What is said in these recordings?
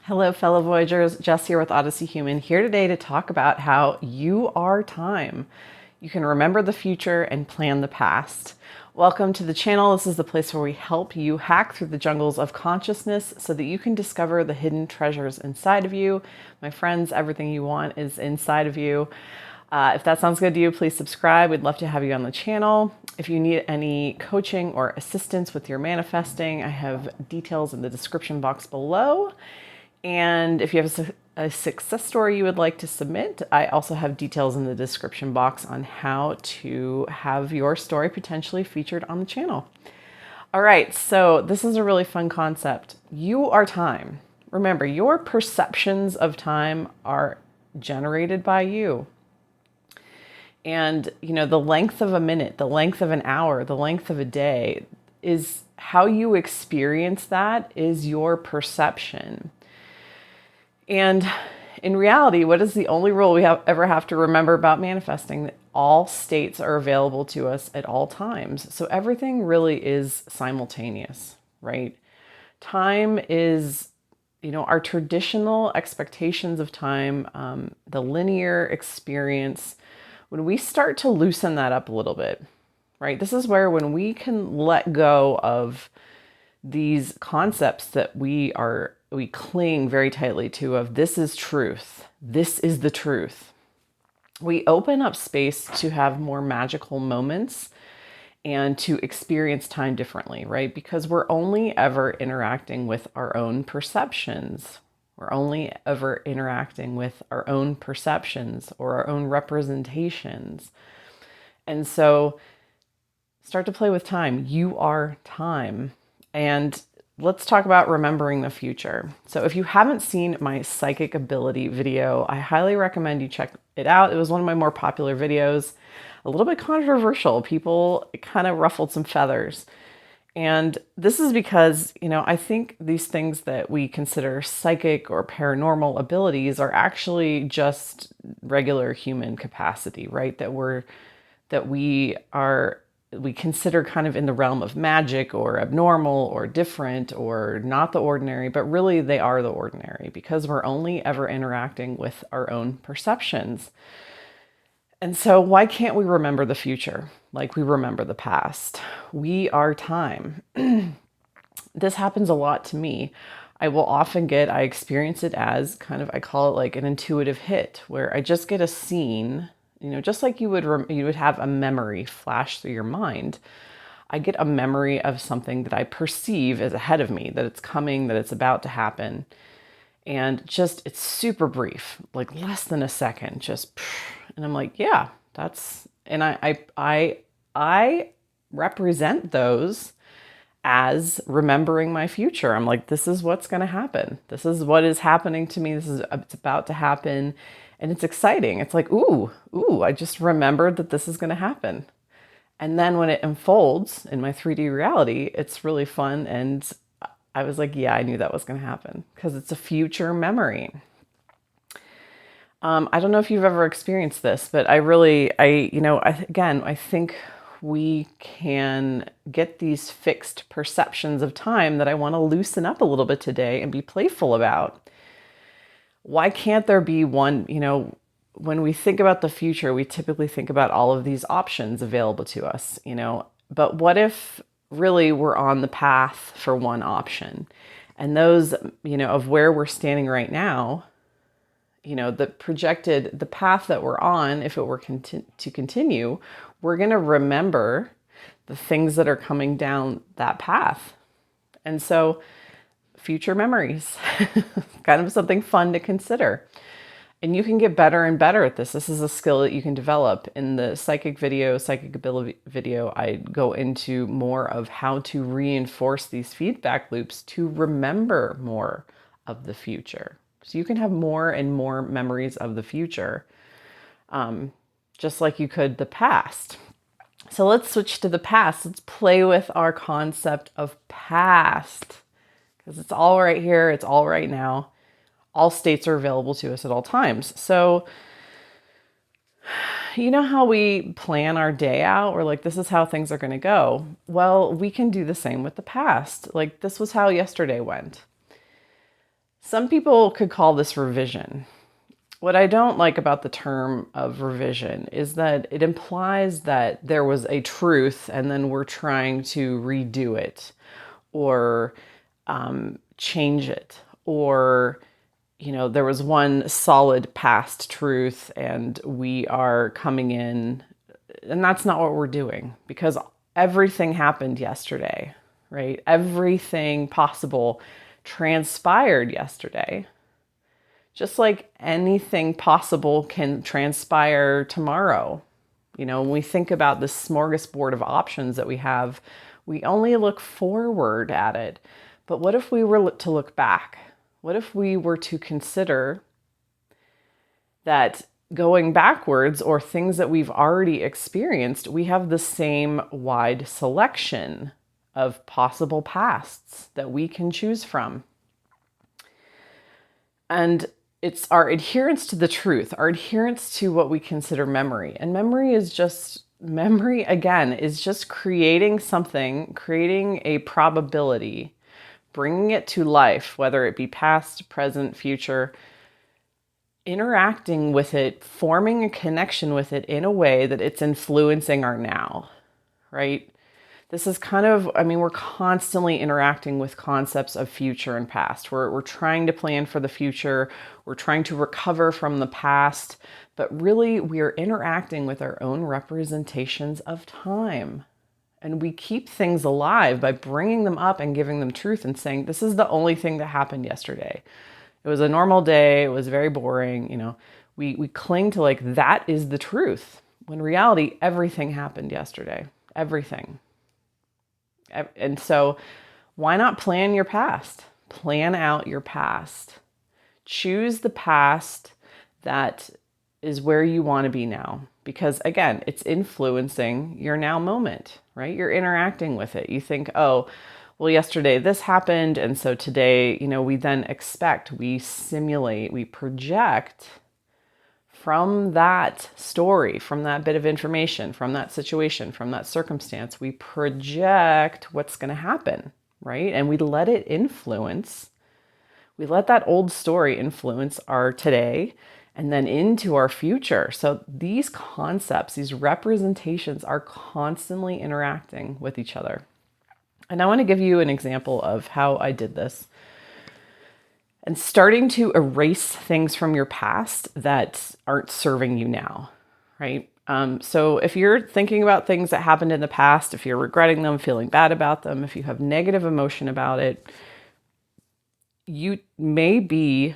Hello, fellow Voyagers. Jess here with Odyssey Human, here today to talk about how you are time. You can remember the future and plan the past. Welcome to the channel. This is the place where we help you hack through the jungles of consciousness so that you can discover the hidden treasures inside of you. My friends, everything you want is inside of you. If that sounds good to you, please subscribe. We'd love to have you on the channel. If you need any coaching or assistance with your manifesting, I have details in the description box below. And if you have a success story you would like to submit, I also have details in the description box on how to have your story potentially featured on the channel. All right, so this is a really fun concept. You are time. Remember, your perceptions of time are generated by you. And, the length of a minute, the length of an hour, the length of a day is how you experience that is your perception. And in reality, what is the only rule we ever have to remember about manifesting? That all states are available to us at all times. So everything really is simultaneous, right? Time is, our traditional expectations of time, the linear experience. When we start to loosen that up a little bit, right? This is where when we can let go of these concepts that we cling very tightly to of this is truth, this is the truth. We open up space to have more magical moments and to experience time differently, right? Because we're only ever interacting with our own perceptions. We're only ever interacting with our own perceptions or our own representations. And so start to play with time. You are time. And let's talk about remembering the future. So if you haven't seen my psychic ability video, I highly recommend you check it out. It was one of my more popular videos, a little bit controversial. People kind of ruffled some feathers. And this is because, I think these things that we consider psychic or paranormal abilities are actually just regular human capacity, right? We consider kind of in the realm of magic or abnormal or different or not the ordinary, but really they are the ordinary because we're only ever interacting with our own perceptions. And so why can't we remember the future like we remember the past? We are time. This happens a lot to me. I experience it as I call it like an intuitive hit where I just get a scene. Just like you would have a memory flash through your mind, I get a memory of something that I perceive as ahead of me, that it's coming, that it's about to happen. And it's super brief, like less than a second, and I'm like, yeah, and I represent those as remembering my future. I'm like, this is what's going to happen. This is what is happening to me. It's about to happen. And it's exciting. It's like, ooh, I just remembered that this is going to happen. And then when it unfolds in my 3D reality, it's really fun. And I was like, yeah, I knew that was going to happen because it's a future memory. I don't know if you've ever experienced this, but I think we can get these fixed perceptions of time that I want to loosen up a little bit today and be playful about. Why can't there be one, when we think about the future, we typically think about all of these options available to us, but what if really we're on the path for one option and those, of where we're standing right now, the path that we're on, if it were to continue, we're going to remember the things that are coming down that path. And so future memories, kind of something fun to consider. And you can get better and better at this. This is a skill that you can develop. In the psychic ability video, I go into more of how to reinforce these feedback loops to remember more of the future. So you can have more and more memories of the future, just like you could the past. So let's switch to the past. Let's play with our concept of past. Because it's all right here, it's all right now. All states are available to us at all times. So, you know how we plan our day out? We're like, this is how things are going to go. Well, we can do the same with the past. Like, this was how yesterday went. Some people could call this revision. What I don't like about the term of revision is that it implies that there was a truth and then we're trying to redo it or change it, or there was one solid past truth and we are coming in, and that's not what we're doing, because everything happened yesterday, right? Everything possible transpired yesterday. Just like anything possible can transpire tomorrow. When we think about the smorgasbord of options that we have, we only look forward at it. But what if we were to look back? What if we were to consider that going backwards, or things that we've already experienced, we have the same wide selection of possible pasts that we can choose from? And it's our adherence to the truth, our adherence to what we consider memory. And memory again, is just creating something, creating a probability, bringing it to life, whether it be past, present, future, interacting with it, forming a connection with it in a way that it's influencing our now, right? This is we're constantly interacting with concepts of future and past. We're trying to plan for the future. We're trying to recover from the past, but really we are interacting with our own representations of time. And we keep things alive by bringing them up and giving them truth and saying, this is the only thing that happened yesterday. It was a normal day. It was very boring. We cling to that is the truth. When in reality, everything happened yesterday. Everything. And so why not plan your past? Plan out your past. Choose the past that is where you want to be now. Because again, it's influencing your now moment, right? You're interacting with it. You think, oh, well, yesterday this happened. And so today, we then expect, we simulate, we project from that story, from that bit of information, from that situation, from that circumstance, we project what's going to happen, right? And we let it influence. We let that old story influence our today and then into our future. So these concepts, these representations are constantly interacting with each other. And I want to give you an example of how I did this. And starting to erase things from your past that aren't serving you now, right? So if you're thinking about things that happened in the past, if you're regretting them, feeling bad about them, if you have negative emotion about it, you may be,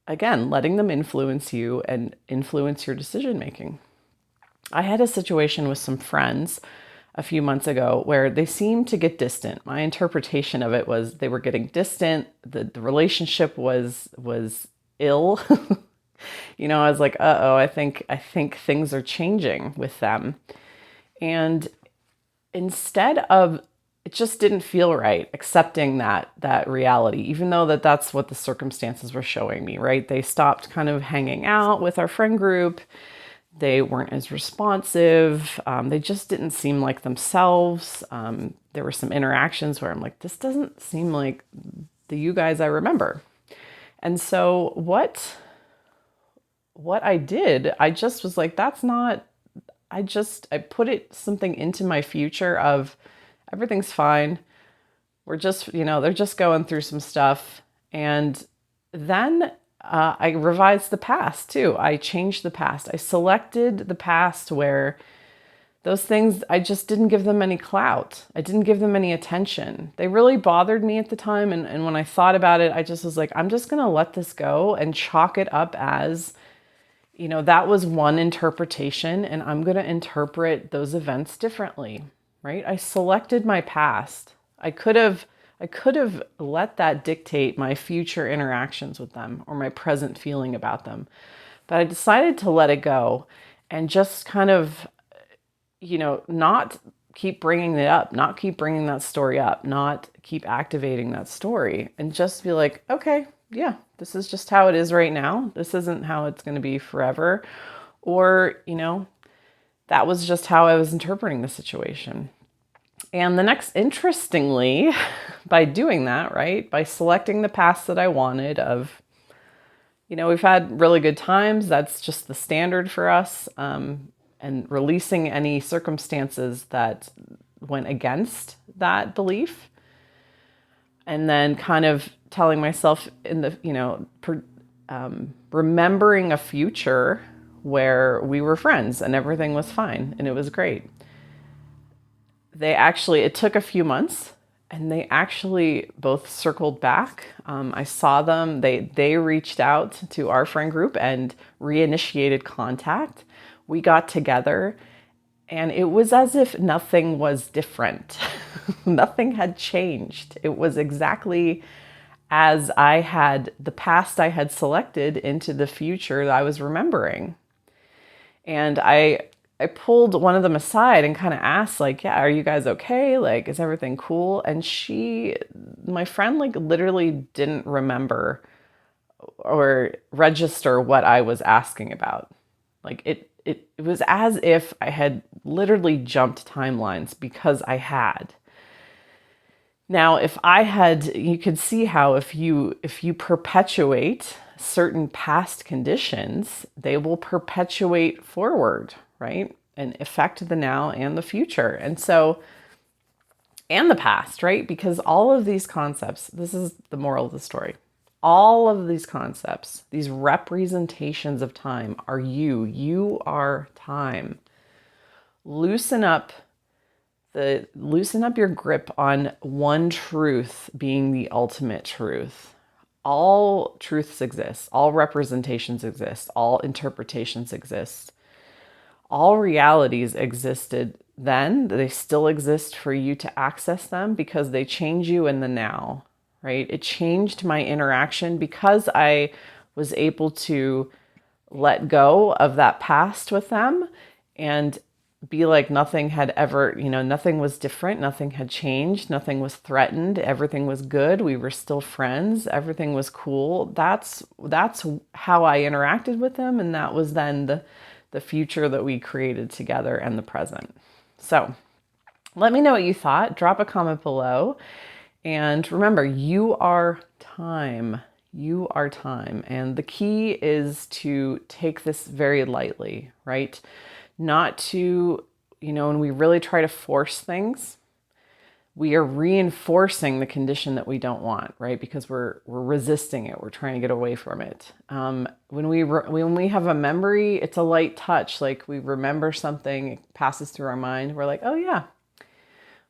again, letting them influence you and influence your decision making. I had a situation with some friends a few months ago where they seemed to get distant. My interpretation of it was they were getting distant. The relationship was ill. I was like, uh-oh, I think things are changing with them. And instead of, it just didn't feel right accepting that reality, even though that's what the circumstances were showing me, right? They stopped kind of hanging out with our friend group. They weren't as responsive. They just didn't seem like themselves. There were some interactions where I'm like, this doesn't seem like the you guys I remember. And so what I did, I just was like, that's not, I put something into my future of everything's fine. We're just, they're just going through some stuff. And then I revised the past too. I changed the past. I selected the past where those things, I just didn't give them any clout. I didn't give them any attention. They really bothered me at the time. And when I thought about it, I just was like, I'm just going to let this go and chalk it up as, that was one interpretation, and I'm going to interpret those events differently, right? I selected my past. I could have let that dictate my future interactions with them or my present feeling about them. But I decided to let it go and just kind of, not keep bringing it up, not keep bringing that story up, not keep activating that story, and just be like, okay, yeah, this is just how it is right now. This isn't how it's going to be forever. Or, that was just how I was interpreting the situation. And the next, interestingly, by doing that, right, by selecting the path that I wanted of, we've had really good times. That's just the standard for us. And releasing any circumstances that went against that belief. And then kind of telling myself in the, remembering a future where we were friends and everything was fine and it was great. It took a few months and they actually both circled back. I saw them, they reached out to our friend group and reinitiated contact. We got together and it was as if nothing was different. Nothing had changed. It was exactly as the past I had selected into the future that I was remembering. And I pulled one of them aside and kind of asked, like, yeah, are you guys okay? Like, is everything cool? And my friend, like, literally didn't remember or register what I was asking about. Like, it was as if I had literally jumped timelines because I had. Now, you could see how if you perpetuate certain past conditions, they will perpetuate forward, right? And affect the now and the future. And the past, right? Because all of these concepts, this is the moral of the story. All of these concepts, these representations of time are you. You are time. Loosen up your grip on one truth being the ultimate truth. All truths exist, all representations exist, all interpretations exist. All realities existed then, they still exist for you to access them because they change you in the now, right? It changed my interaction because I was able to let go of that past with them and be like nothing had ever, nothing was different, nothing had changed, nothing was threatened, everything was good, we were still friends, everything was cool. That's how I interacted with them, and that was then the future that we created together and the present. So let me know what you thought. Drop a comment below. And remember, you are time. You are time. And the key is to take this very lightly, right? Not to, when we really try to force things, we are reinforcing the condition that we don't want, right? Because we're resisting it. We're trying to get away from it. When we have a memory, it's a light touch. Like we remember something, it passes through our mind. We're like, oh yeah.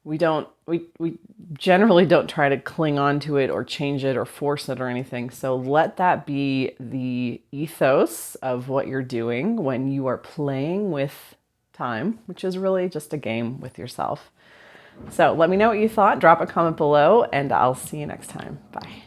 We generally don't try to cling on to it or change it or force it or anything. So let that be the ethos of what you're doing when you are playing with time, which is really just a game with yourself. So let me know what you thought. Drop a comment below and I'll see you next time. Bye.